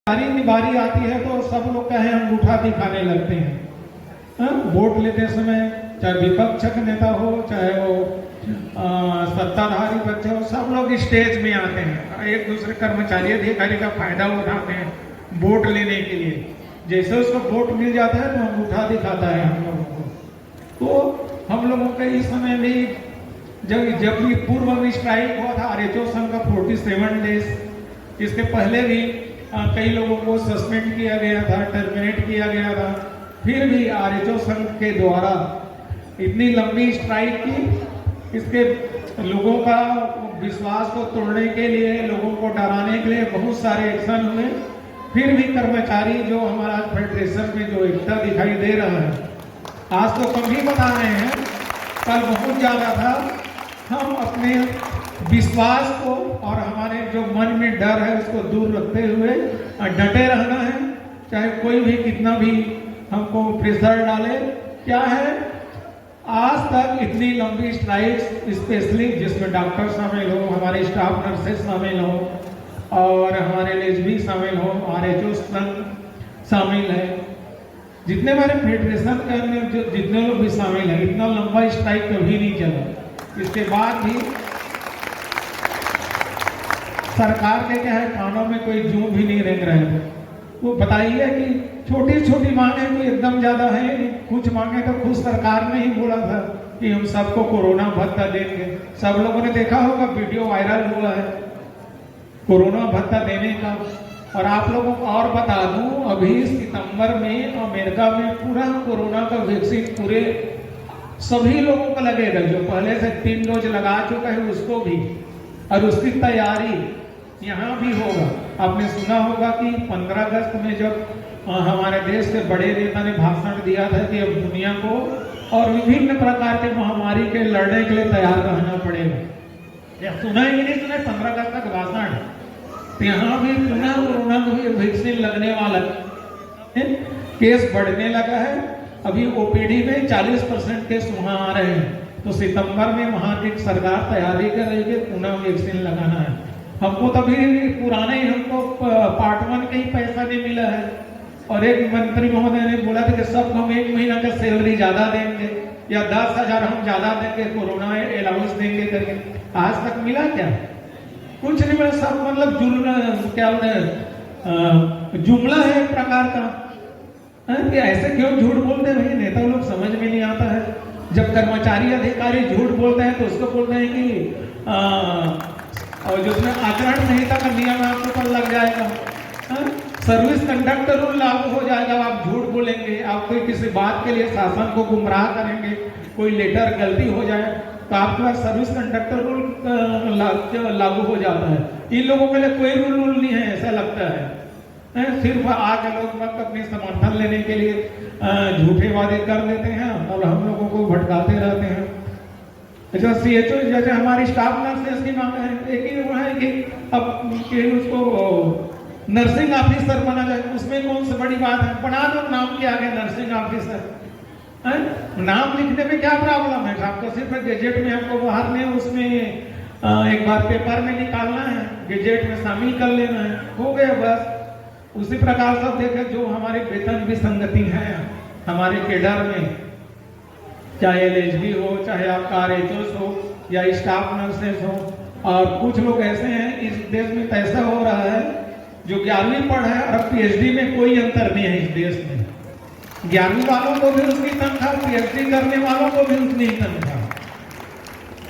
बारी आती है तो सब लोग कहे अंगूठा दिखाने लगते हैं। वोट लेते समय चाहे विपक्ष का नेता हो चाहे वो सत्ताधारी बच्चे हो, सब लोग स्टेज में आते हैं, एक दूसरे कर्मचारी अधिकारी का फायदा उठाते हैं वोट लेने के लिए। जैसे उसको वोट मिल जाता है तो अंगूठा दिखाता है हम लोगों को। तो हम लोगों के इस समय भी जब भी पूर्व में स्ट्राइक हुआ था आरएचओ संघ का 47 डेज, इसके पहले भी कई लोगों को सस्पेंड किया गया था, टर्मिनेट किया गया था। फिर भी आरएचओ संघ के द्वारा इतनी लंबी स्ट्राइक की, इसके लोगों का विश्वास को तोड़ने के लिए, लोगों को डराने के लिए बहुत सारे एक्शन हुए। फिर भी कर्मचारी जो हमारा फेडरेशन में जो एकता दिखाई दे रहा है, आज तो कम ही बता रहे हैं, कल बहुत ज्यादा था। हम अपने विश्वास को और हमारे जो मन में डर है उसको दूर रखते हुए डटे रहना है, चाहे कोई भी कितना भी हमको प्रेशर डाले। क्या है, आज तक इतनी लंबी स्ट्राइक्स, स्पेशली जिसमें डॉक्टर शामिल हो, हमारे स्टाफ नर्सेस शामिल हो और हमारे लेजबी शामिल हो, आरएचओ संघ शामिल है, जितने हमारे फेडरेशन के अंदर जो जितने लोग भी शामिल है, इतना लंबा स्ट्राइक कभी नहीं चला। इसके बाद भी सरकार के क्या है, कानों में कोई जूं भी नहीं रेंग रहे थे। वो बताइए कि छोटी छोटी मांगे कोई एकदम ज्यादा है, कुछ मांगे तो खुद सरकार ने ही बोला था कि हम सबको कोरोना भत्ता देंगे। सब लोगों ने देखा होगा, वीडियो वायरल हुआ है कोरोना भत्ता देने का। और आप लोगों को और बता दूं, अभी सितंबर में अमेरिका में पूरा कोरोना का वैक्सीन पूरे सभी लोगों को लगेगा, जो पहले से 3 डोज लगा चुका है उसको भी, और उसकी तैयारी यहाँ भी होगा। आपने सुना होगा कि 15 अगस्त में जब हमारे देश के बड़े नेता ने भाषण दिया था कि अब दुनिया को और विभिन्न प्रकार के महामारी के लड़ने के लिए तैयार रहना पड़ेगा। सुना ही नहीं सुना 15 अगस्त तक भाषण, तो यहाँ भी पुनः कोरोना को वैक्सीन लगने वाला है। केस बढ़ने लगा है, अभी ओपीडी में 40% केस वहाँ आ रहे हैं, तो सितंबर में वहाँ की सरकार तैयारी कर रही है पुनः वैक्सीन लगाना है। हमको तभी पुराने ही हमको पार्ट 1 का ही पैसा नहीं मिला है, और एक मंत्री महोदय ने बोला था कि सबको हम 1 महीना का सैलरी ज्यादा देंगे या 10,000 हम ज्यादा देंगे, कोरोना अलाउंस देंगे करके। आज तक मिला क्या? कुछ नहीं मिला। सब मतलब जुमला है एक प्रकार का। कि ऐसे क्यों झूठ बोलते हैं भाई, नेता लोग समझ में नहीं आता है। जब कर्मचारी अधिकारी झूठ बोलते हैं तो उसको बोलते हैं कि और जिसमें आचरण संहिता का नियम आपके ऊपर लग जाएगा, सर्विस कंडक्टर रूल लागू हो जाएगा। आप झूठ बोलेंगे, आप कोई किसी बात के लिए शासन को गुमराह करेंगे, कोई लेटर गलती हो जाए तो आपके पास सर्विस कंडक्टर रूल लागू हो जाता है। इन लोगों के लिए कोई रूल नहीं है, ऐसा लगता है। सिर्फ आके लोग अपने समर्थन लेने के लिए झूठे वादे कर देते हैं और हम लोगों को भटकाते रहते हैं। अच्छा, सीएचओ जैसे हमारी स्टाफ नर्सेस की मांग है, एक ही वो है कि अब कि उसको नर्सिंग ऑफिसर बना जाए। उसमें कौन सी बड़ी बात है, बना दो नाम के आगे नर्सिंग ऑफिसर। नाम लिखने में क्या प्रॉब्लम है? आपको सिर्फ गैजेट में हमको बाहर में उसमें एक बार पेपर में निकालना है, गैजेट में शामिल कर लेना है, हो गया बस। उसी प्रकार से देखे जो हमारे वेतन विसंगति है हमारे केडर में, चाहे एलएचबी हो, चाहे आपका आरएचओ हो या स्टाफ नर्सेस हो। और कुछ लोग ऐसे हैं इस देश में ऐसा हो रहा है जो 11वीं पढ़ा है और पीएचडी में कोई अंतर नहीं है इस देश में। 11वीं वालों को भी उतनी तनख्वाह, पीएचडी करने वालों को भी उतनी तनख्वाह।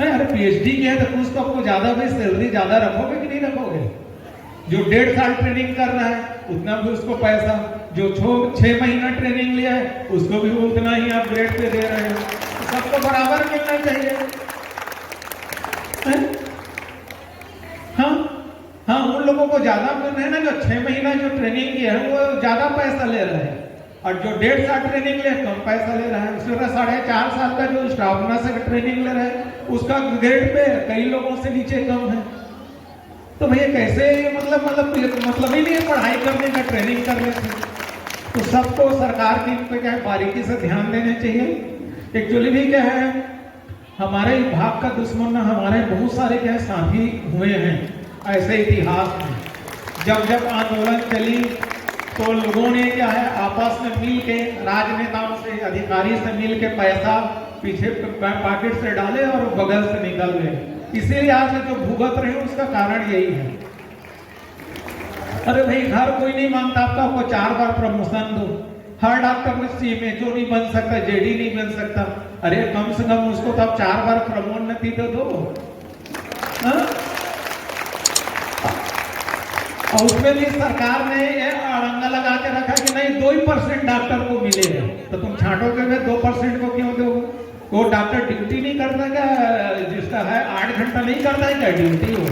अरे पीएचडी की है तो कुछ तो आपको ज्यादा भी सैलरी ज्यादा रखोगे कि नहीं रखोगे? जो 1.5 साल ट्रेनिंग कर रहा है उतना भी उसको पैसा, जो 6 महीना ट्रेनिंग लिया है उसको भी उतना ही आप ग्रेड पे दे रहे हो। सबको बराबर मिलना चाहिए। हाँ, उन लोगों को ज्यादा मिल रहे हैं ना, जो 6 महीना जो ट्रेनिंग किया है वो ज्यादा पैसा ले रहे हैं, और जो 1.5 साल ट्रेनिंग ले कम पैसा ले रहा है। उसके 4.5 साल का जो स्टाफ नर्स ट्रेनिंग ले रहा है उसका ग्रेड पे कई लोगों से नीचे कम है। तो भैया कैसे, मतलब ही नहीं है पढ़ाई करने का, ट्रेनिंग करने से। तो सबको सरकार की पे क्या है बारीकी से ध्यान देने चाहिए। एक्चुअली भी क्या है, हमारे विभाग का दुश्मन हमारे बहुत सारे क्या है साथी हुए हैं ऐसे इतिहास में। जब जब आंदोलन चली तो लोगों ने क्या है आपस में मिल के राजनेताओं से अधिकारी से मिल के पैसा पीछे पॉकेट से डाले और बगल से निकल गए। इसीलिए आज जो भुगत रहे उसका कारण यही है। अरे भाई हर कोई नहीं मांगता आपको 4 बार प्रमोशन दो, हर डॉक्टर में सीएमएचओ नहीं बन सकता, जेडी नहीं बन सकता। अरे कम से कम उसको तो आप 4 बार प्रोन्नति तो दो। और उसमें भी सरकार ने अड़ंगा लगा के रखा कि नहीं 2% डॉक्टर को मिलेगा, तो तुम छांटोगे में 2% को क्यों दो? वो डॉक्टर ड्यूटी नहीं करता क्या? जिसका है 8 घंटा नहीं करता है क्या ड्यूटी? हो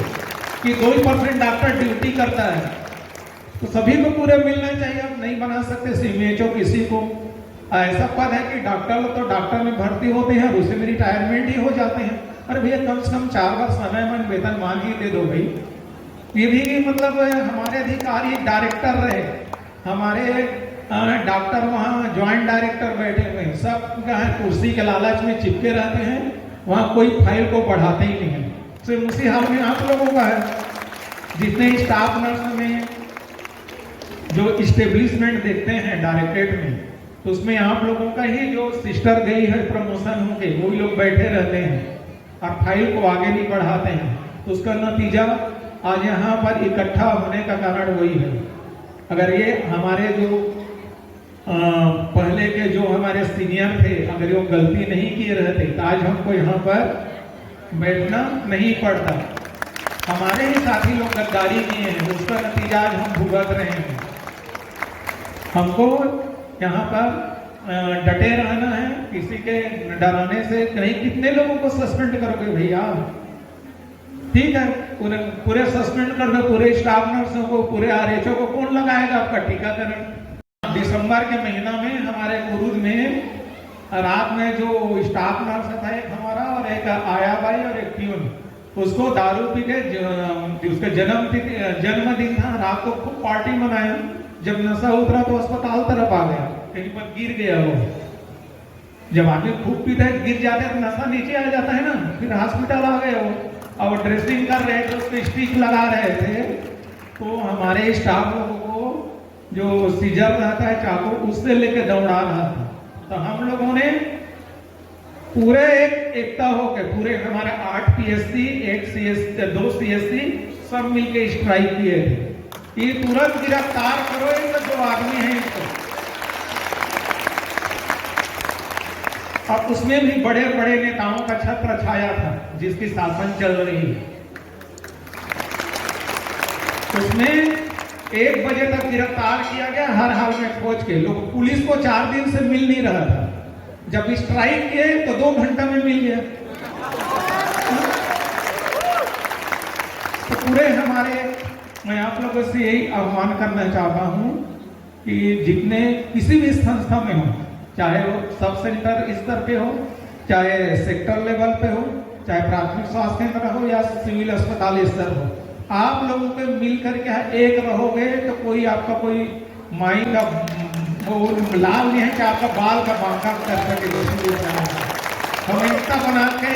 कि 2% डॉक्टर ड्यूटी करता है, तो सभी को पूरे मिलना चाहिए। आप नहीं बना सकते सीएमएचओ किसी को। ऐसा पद है कि डॉक्टर में भर्ती होते हैं और उसे में रिटायरमेंट ही हो जाते हैं। अरे भैया कम से कम 4 बार समय मन वेतन मान ही दे दो भाई। ये भी मतलब हमारे अधिकारी डायरेक्टर रहे, हमारे डॉक्टर वहाँ ज्वाइंट डायरेक्टर बैठे हुए हैं, सब कुर्सी के लालच में चिपके रहते हैं, वहाँ कोई फाइल को बढ़ाते ही नहीं है। सिर्फ उसी हाल में आप लोगों का है। जितने स्टाफ नर्स में जो इस्टेब्लिशमेंट देखते हैं डायरेक्टरेट में, तो उसमें आप लोगों का ही जो सिस्टर गई है प्रमोशन होके, वही लोग बैठे रहते हैं और फाइल को आगे नहीं बढ़ाते हैं। तो उसका नतीजा आज यहाँ पर इकट्ठा होने का कारण वही है। अगर ये हमारे जो पहले के जो हमारे सीनियर थे, अगर वो गलती नहीं किए रहते तो आज हमको यहाँ पर बैठना नहीं पड़ता। हमारे ही साथी लोग गद्दारी किए हैं, उसका नतीजा आज हम भुगत रहे हैं। हमको यहाँ पर डटे रहना है, किसी के डराने से कहीं कितने लोगों को सस्पेंड करोगे भैया? ठीक है, पूरे सस्पेंड कर दो, पूरे स्टाफ नर्सों को, पूरे आरएचओ को, कौन लगाएगा आपका टीकाकरण? दिसंबर के महीना में हमारे कुरुद में रात में जो स्टाफ नर्स था एक हमारा और एक आया भाई और एक प्यून, उसको दारू पी के उसका जन्मदिन था, रात को खूब पार्टी मनाया। जब नशा उतरा तो अस्पताल तरफ आ गया, कहीं पर गिर गया वो। जब आदमी खूब पीता है गिर जाते हैं तो नशा नीचे आ जाता है ना, फिर हॉस्पिटल आ गए वो। और ड्रेसिंग कर रहे थे, उसको स्टिक लगा रहे थे, तो हमारे स्टाफ लोगों को जो सीजर रहता है चाकू, उससे लेके दौड़ा रहा था। तो हम लोगों ने पूरे एकता होकर पूरे हमारे 8 पीएससी, 1 सीएससी, 2 सीएससी सब मिलके स्ट्राइक किए थे कि तुरंत गिरफ्तार करो इनका जो आदमी है इसको। और उसमें भी बड़े बड़े नेताओं का छत्र छाया था जिसकी शासन चल रही है। उसमें 1 बजे तक गिरफ्तार किया गया, हर हाल में खोज के। लोग पुलिस को 4 दिन से मिल नहीं रहा था, जब स्ट्राइक किए तो 2 घंटा में मिल गया। तो पूरे हमारे, मैं आप लोगों से यही आह्वान करना चाहता हूं कि जितने किसी भी संस्था में हो, चाहे वो सब सेंटर स्तर पे हो, चाहे सेक्टर लेवल पे हो, चाहे प्राथमिक स्वास्थ्य केंद्र हो या सिविल अस्पताल स्तर हो, आप लोगों के मिलकर के एक रहोगे तो कोई आपका कोई माई का वो लाल नहीं है कि आपका बाल का बांका कर सके। हम एकता बना के